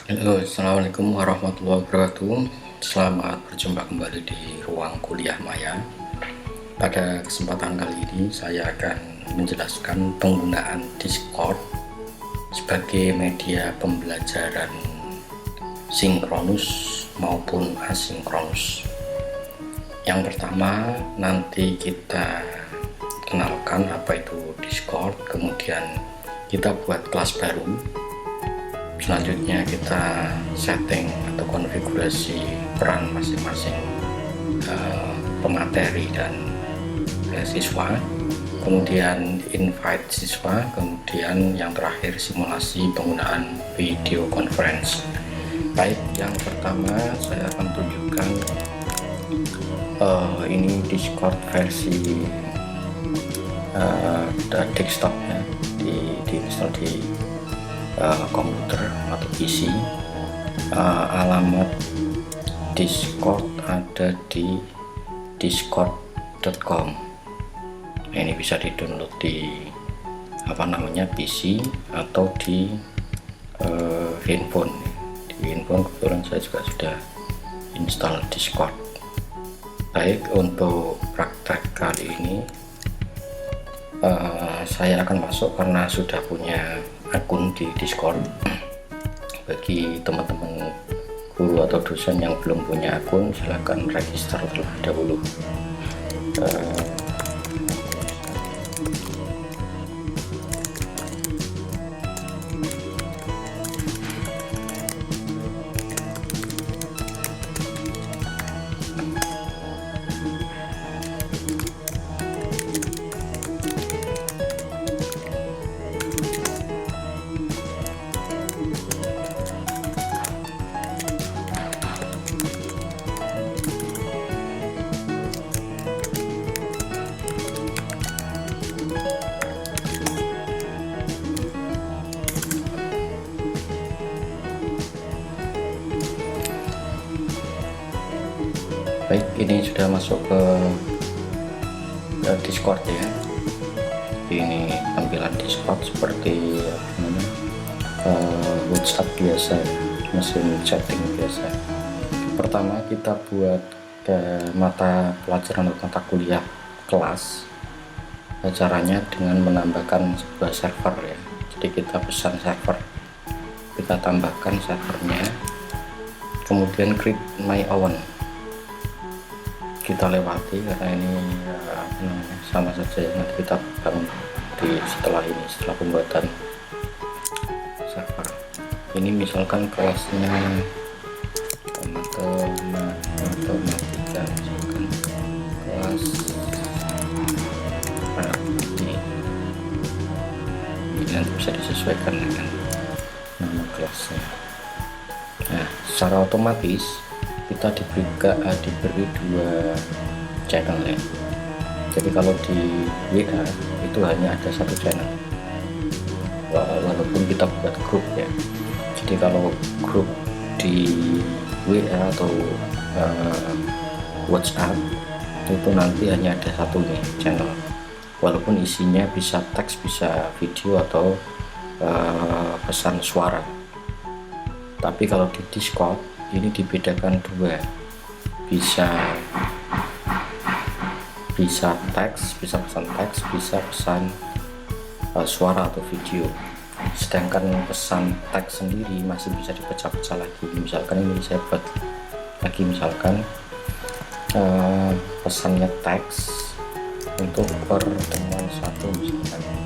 Halo, assalamualaikum warahmatullahi wabarakatuh. Selamat berjumpa kembali di ruang kuliah Maya. Pada kesempatan kali ini saya akan menjelaskan penggunaan Discord sebagai media pembelajaran sinkronus maupun asinkronus. Yang pertama, nanti kita kenalkan apa itu Discord, kemudian kita buat kelas baru. Selanjutnya kita setting atau konfigurasi peran masing-masing pemateri dan siswa, kemudian invite siswa, kemudian yang terakhir simulasi penggunaan video conference. Baik, yang pertama saya akan tunjukkan ini Discord versi desktopnya diinstal di komputer atau PC. Alamat Discord ada di discord.com. Ini bisa di-download di PC atau di handphone. Di handphone kebetulan saya juga sudah install Discord. Baik, untuk praktek kali ini saya akan masuk karena sudah punya akun di Discord. Bagi teman-teman guru atau dosen yang belum punya akun, silahkan register terlebih dahulu. Baik, ini sudah masuk ke Discord ya. Ini tampilan Discord seperti WhatsApp biasa, mesin chatting biasa. Pertama kita buat mata pelajaran atau mata kuliah kelas. Caranya dengan menambahkan sebuah server ya. Jadi kita pesan server, kita tambahkan servernya, kemudian klik my own. Kita lewati karena ini sama saja, nanti kita bangun setelah pembuatan server. Ini misalkan kelasnya matematika, misalkan kelas ini nanti bisa disesuaikan dengan nama kelasnya. Nah, secara otomatis kita diberi dua channel ya. Jadi kalau di WA itu hanya ada satu channel, walaupun kita buat grup ya. Jadi kalau grup di WA atau WhatsApp itu nanti hanya ada satu nih channel, walaupun isinya bisa teks, bisa video atau pesan suara. Tapi kalau di Discord ini dibedakan dua, bisa teks, bisa pesan teks, bisa pesan suara atau video. Sedangkan pesan teks sendiri masih bisa dipecah-pecah lagi. Misalkan ini saya buat lagi, misalkan pesannya teks untuk pertemuan satu, misalkan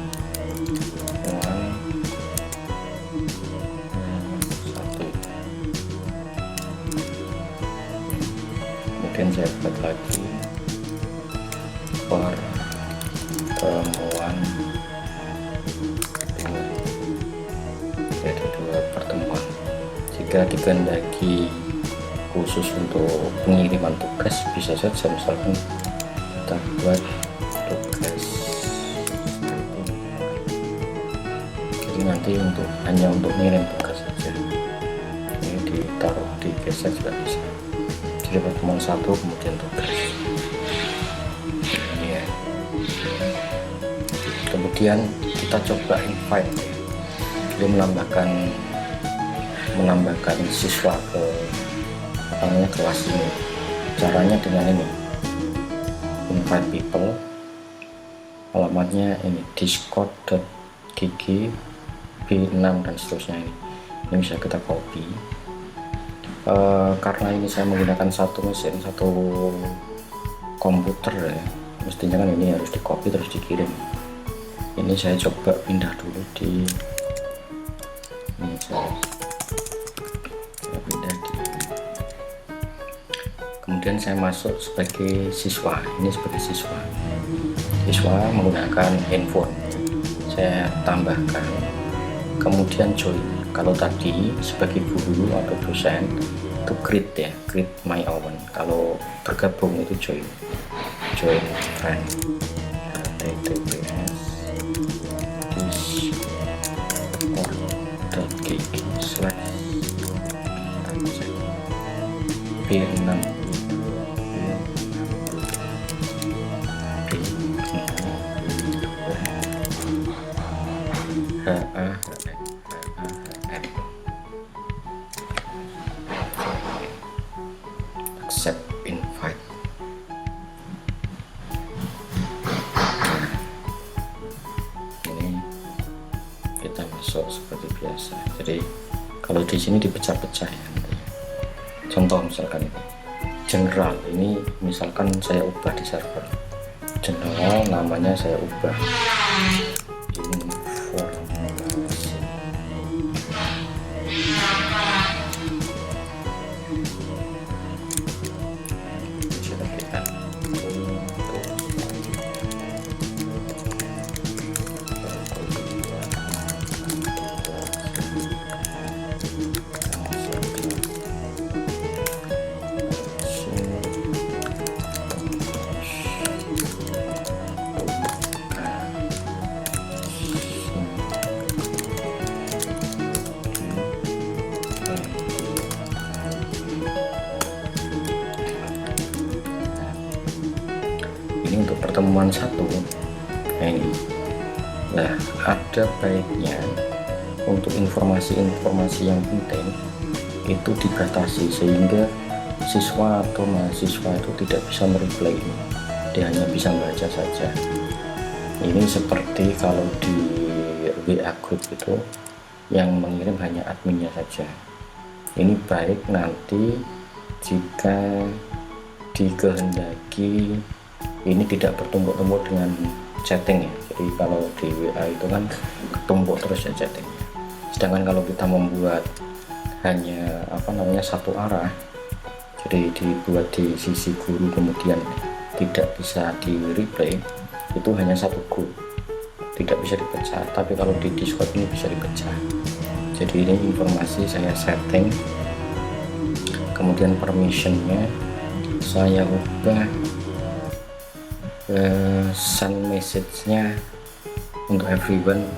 kemudian saya buat lagi pertemuan, ada dua pertemuan. Jika dikehendaki khusus untuk pengiriman tugas, bisa saja misalkan kita buat tugas, jadi nanti hanya untuk mengirim tugas saja. Ini ditaruh di geser juga bisa. Jadi pertemuan satu kemudian tugas. Ini ya. Kemudian kita coba invite, dia menambahkan menambahkan siswa ke kelas ini. Caranya dengan ini, invite people, alamatnya ini discord.gg b6 dan seterusnya. Ini bisa kita copy. Karena ini saya menggunakan satu mesin, satu komputer ya, mestinya kan ini harus di copy terus dikirim. Ini saya coba pindah dulu di ini, saya pindah di, kemudian saya masuk sebagai siswa. Ini sebagai siswa menggunakan handphone, saya tambahkan, kemudian join. Kalau tadi sebagai guru atau dosen itu create ya, create my own. Kalau bergabung itu join friend, https discord.gg/b6 accept invite. Ini kita masuk seperti biasa. Jadi kalau di sini dipecah-pecah ya. Contoh misalkan ini general, ini misalkan saya ubah di server general, namanya saya ubah informasi. Ini untuk pertemuan satu. Nah ini, nah ada baiknya untuk informasi-informasi yang penting itu dibatasi sehingga siswa atau mahasiswa itu tidak bisa mereply, dia hanya bisa baca saja. Ini seperti kalau di WA group itu yang mengirim hanya adminnya saja. Ini baik nanti jika dikehendaki ini tidak bertumpuk-tumpuk dengan chatting ya. Jadi kalau di WA itu kan ketumpuk terus ya chattingnya. Sedangkan kalau kita membuat hanya satu arah, jadi dibuat di sisi guru kemudian tidak bisa di replay, itu hanya satu group, tidak bisa dipecah. Tapi kalau di Discord ini bisa dipecah. Jadi ini informasi saya setting, kemudian permissionnya saya ubah, send message-nya untuk everyone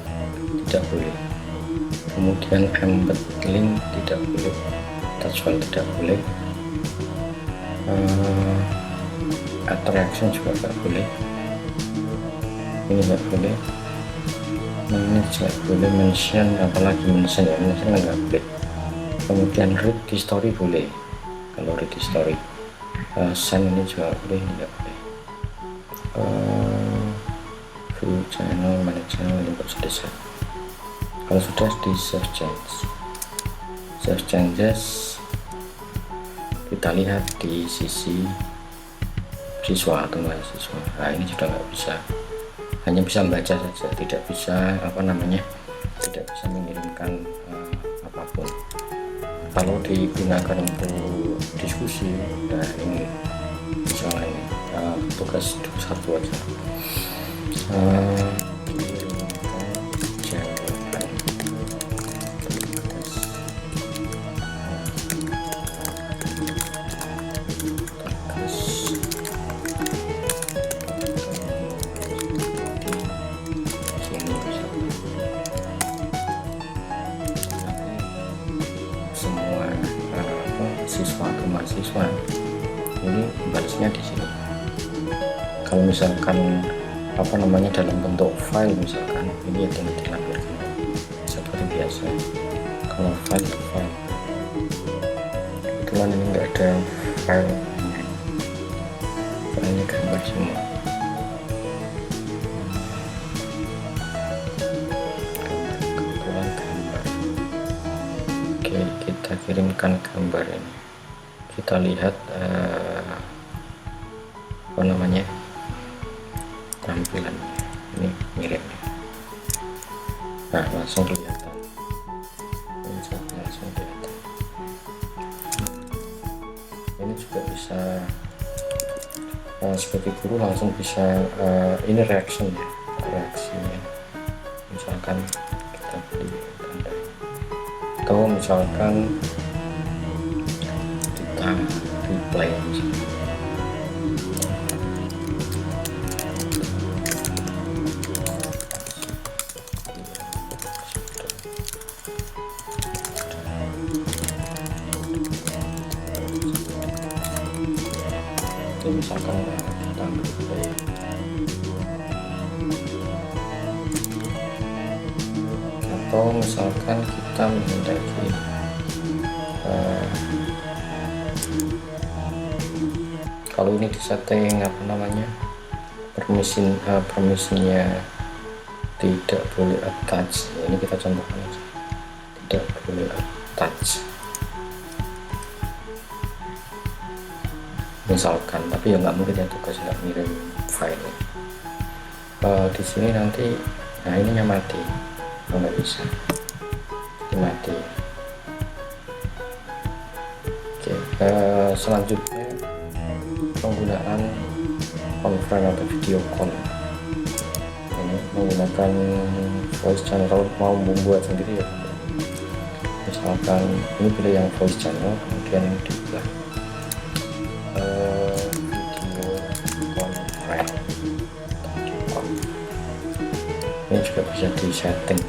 tidak boleh, kemudian embed link tidak boleh, touch file tidak boleh, add reaction juga tidak boleh, ini tidak boleh, manage tidak boleh, mention apalagi mention ya, mention nggak boleh, kemudian read di story boleh, kalau read di story, send ini juga boleh, ini nggak boleh. View channel, manage channel, ini sudah set. Kalau sudah di save changes, kita lihat di sisi siswa atau mahasiswa. Nah ini sudah nggak bisa, hanya bisa membaca saja, tidak bisa tidak bisa mengirimkan apapun. Kalau digunakan untuk diskusi, nah ini misalnya ini tugas satu aja, jawaban tugas sini semua siswa atau mahasiswa ini balasnya di sini. Kalau misalkan dalam bentuk file misalkan, ini yang tinggal dilampirkan seperti biasa. Kalau file ada filenya gambar semua, kebetulan gambar. Oke, kita kirimkan gambar ini, kita lihat apa namanya tampilannya. Ini mirip nih. Nah, langsung kelihatan, langsung kelihatan. Ini juga bisa sebagai guru langsung bisa ini reaksinya, misalkan kita beli tanda, atau misalkan kita reply misalkan. Misalkan kita play, atau misalkan kita menghendaki kalau ini disetting apa namanya permisinya tidak boleh attach. Ini kita contohkan aja, tidak boleh attach misalkan, tapi ya nggak mungkin ya, tugas nggak ngirim file. Di sini nanti, nah ininya mati, nggak bisa, ini mati. Oke, selanjutnya penggunaan conference atau video call. Ini menggunakan voice channel. Kalau mau membuat sendiri ya, misalkan ini pilih yang voice channel, kemudian dibuat ini juga bisa di setting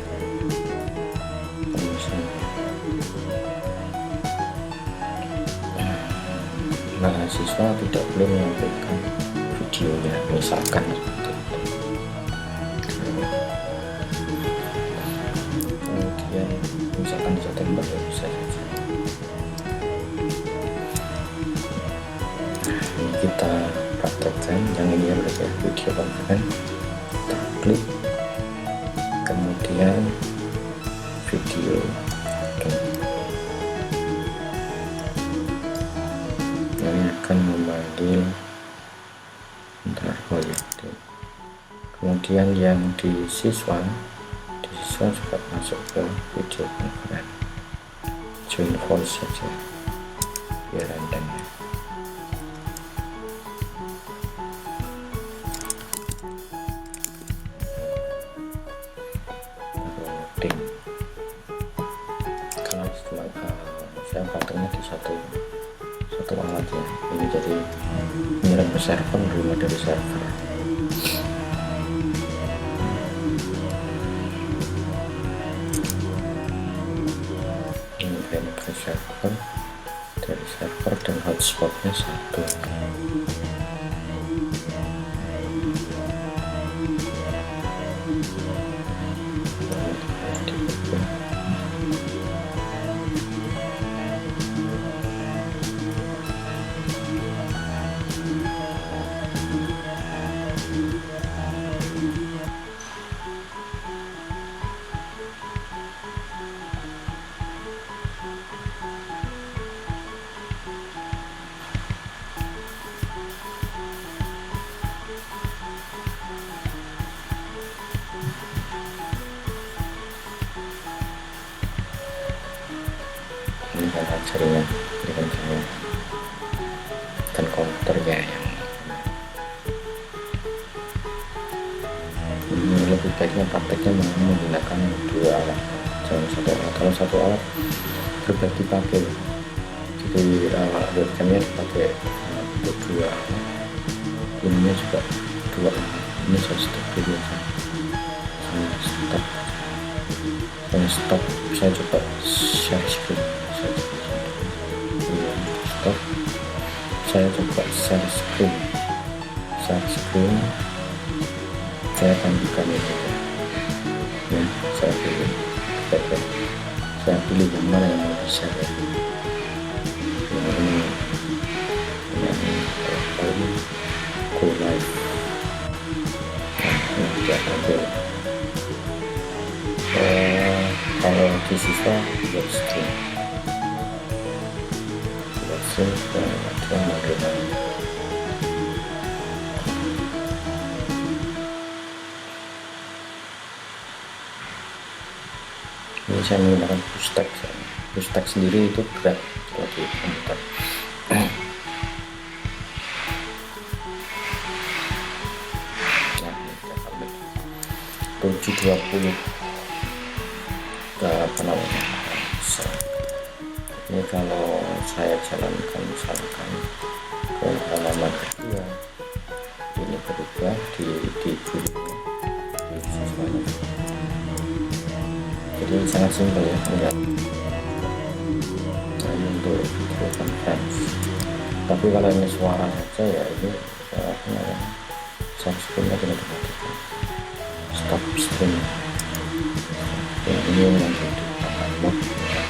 mahasiswa tidak boleh menyampaikan videonya misalkan seperti itu. Kemudian misalkan di setting ya bisa saja. Ini kita praktekkan yang ini ya, berarti video conference. Kita klik, kemudian video. Ini akan memanggil kemudian yang di siswa juga masuk ke video conference, join voice saja biar random ya. Kalau setelah saya pakainya di satu alat ya, ini jadi mengirim ke server, menerima dari server. Ini kirim ke server, dari server, dan hotspotnya satu. Ini kan jaringan saya dan komputernya yang ini lebih baiknya prakteknya menggunakan dua alat, jangan satu alat. Kalau satu alat berbagi pakai, jadi webcamnya dipakai untuk dua alat, ininya juga dua alat. Ini saya stop dulu aja, saya stop, saya coba share screen. Stop, saya coba share screen, saya tampilkan ini ya, saya pilih saya pilih yang mana yang mau di share ya. Ini bagi siswa buat stream kemudian bagaimana ini saya menggunakan BlueStack sendiri itu berat kalau di komputer. 720 ke apa namanya. Ini kalau saya jalankan misalkan ke halaman kedua, ini berubah di judulnya di siswanya. Jadi sangat simpel ya, enggak hanya untuk video conference. Tapi kalau ini suara saja ya ini apa namanya, subscribe tidak dimatikan, stop stream. Ini yang digunakan mode juga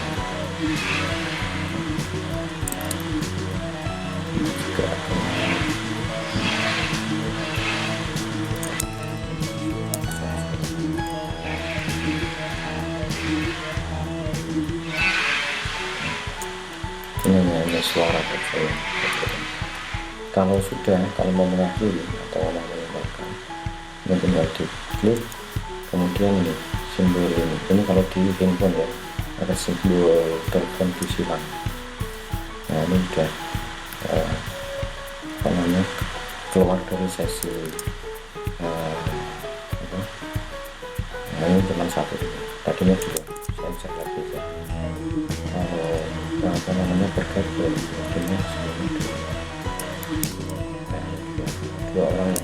ini hanya suara saja ya. Kalau mau mengakhiri atau mau menyebarkan, ini tinggal di klik, kemudian ini simbol ini kalau di handphone ya ada simbol telepon disilang. Nah ini udah apa namanya, keluar dari sesi nah ini cuma satu, tadinya dua, saya cek lagi ya. Kalau apa namanya bergabung tadinya sebelumnya dua orang yang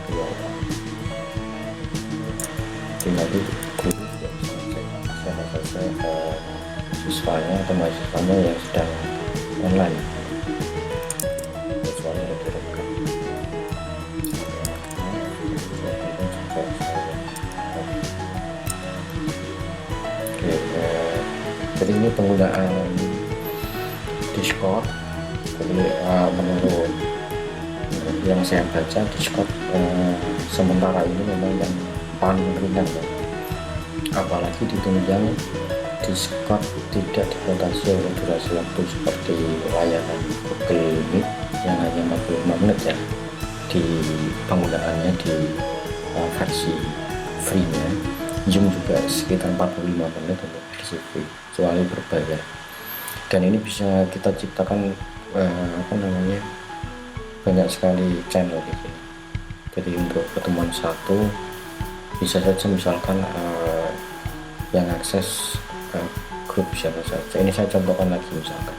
dua orang tinggal di guru siapa saja siswanya atau mahasiswanya yang sedang online, siswanya direkam. Jadi ini penggunaan Discord. Jadi menurut yang saya baca, Discord sementara ini memang yang paling ringan ya. Apalagi ditunjang Discord tidak dibatasi oleh durasi waktu seperti layanan Google Meet yang hanya 45 menit ya di penggunaannya di versi free-nya. Zoom juga sekitar 45 menit untuk versi free, kecuali berbayar. Dan ini bisa kita ciptakan apa namanya, banyak sekali channel di sini. Jadi untuk pertemuan satu bisa saja misalkan yang akses grup siapa saja. Ini saya contohkan lagi, misalkan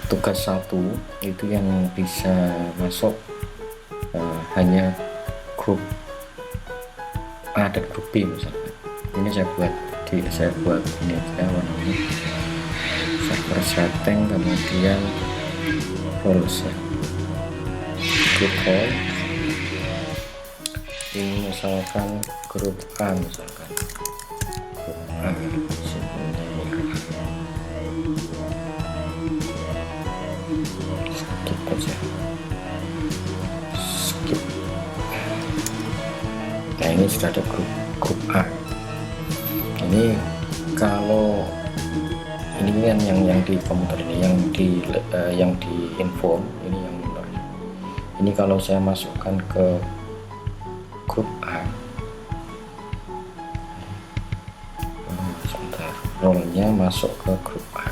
tugas satu itu yang bisa masuk hanya grup A dan grup B misalkan. Ini saya buat ini aja warnanya, server setting, kemudian roles ya, grup role. Ini misalkan grup A, misalkan grup A simbolnya merah, skip aja, skip. Nah ini sudah ada grup A. Ini kalau ini kan yang di komputer ini, yang di info ini yang benar. Ini kalau saya masukkan ke grup A, sebentar, role-nya masuk ke grup A.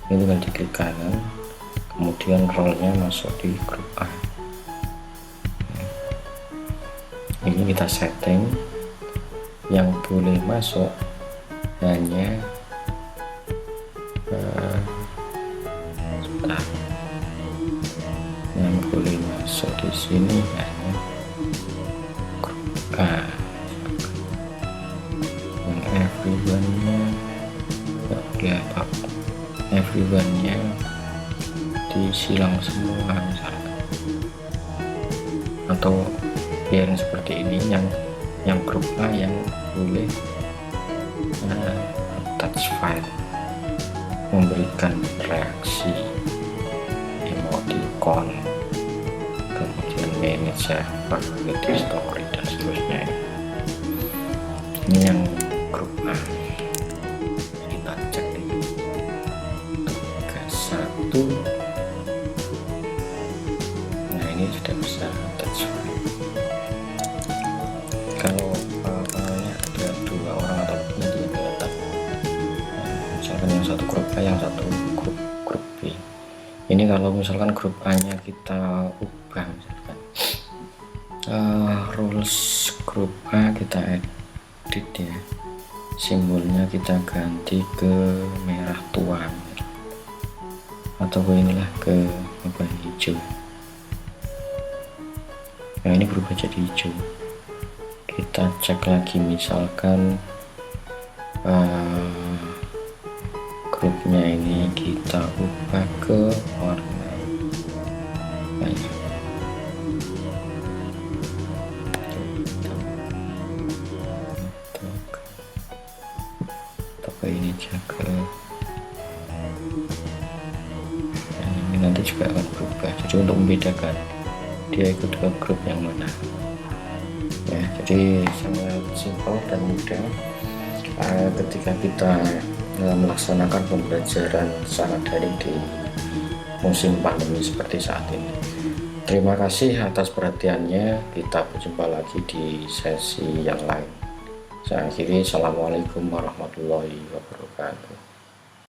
Ini tinggal diklik kanan, kemudian role-nya masuk di grup A. Ini kita setting, yang boleh masuk hanya sebentar, yang boleh masuk di sini hanya grup A. Yang everyone-nya nggak boleh, apa everyone-nya disilang semua misalkan, atau biarin seperti ini, yang grup A yang boleh touch file, memberikan reaksi, emoticon, kemudian manage server, story dan seterusnya. Ini yang grup A. misalkan yang satu grup A, yang satu grup B. Ini kalau misalkan grup A nya kita ubah, misalkan rules grup A kita edit ya, simbolnya kita ganti ke merah tua atau ke inilah ke apa, hijau. Nah ini berubah jadi hijau. Kita cek lagi, misalkan grupnya ini kita ubah ke warna banyak, atau ini jaga. Nah, ini nanti juga akan berubah, jadi untuk membedakan dia ikut ke grup yang mana ya. Jadi sangat simpel dan mudah ketika kita melaksanakan pembelajaran secara daring di musim pandemi seperti saat ini. Terima kasih atas perhatiannya. Kita berjumpa lagi di sesi yang lain. Saya akhiri, assalamualaikum warahmatullahi wabarakatuh.